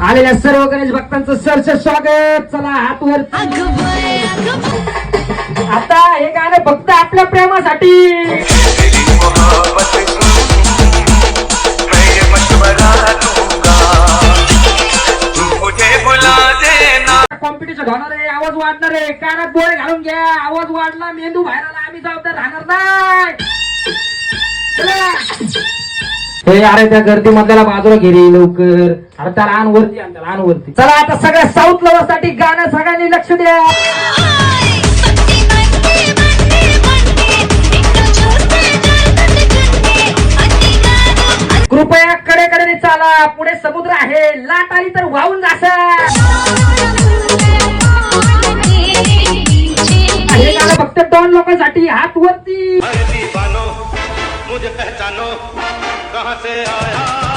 आलेल्या सर्व गणेश भक्तांचं सरचं स्वागत. चला हात वर. आता हे गाणं फक्त आपल्या प्रेमासाठी. कॉम्पिटिशन होणार आहे, आवाज वाढणार आहे, कानात बोळे घालून घ्या. आवाज वाढला, मेंदू बाहेर आला, आम्ही जबाबदार राहणार नाही. हे अरे त्या गर्दी मधल्याला बाजूला घे रे लवकर. अरे त्या लहान वरती आण, लहान वरती. चला आता सगळ्या साऊथ लवर साठी गाणं सगळ्यांनी लक्ष द्या. कृपया कडेकडेने चाला, पुढे समुद्र आहे, लाट आली तर वाहून जासा. हे गाणं फक्त 2 लोकांसाठी. हात वरती. मुझे पहचानो कहां से आया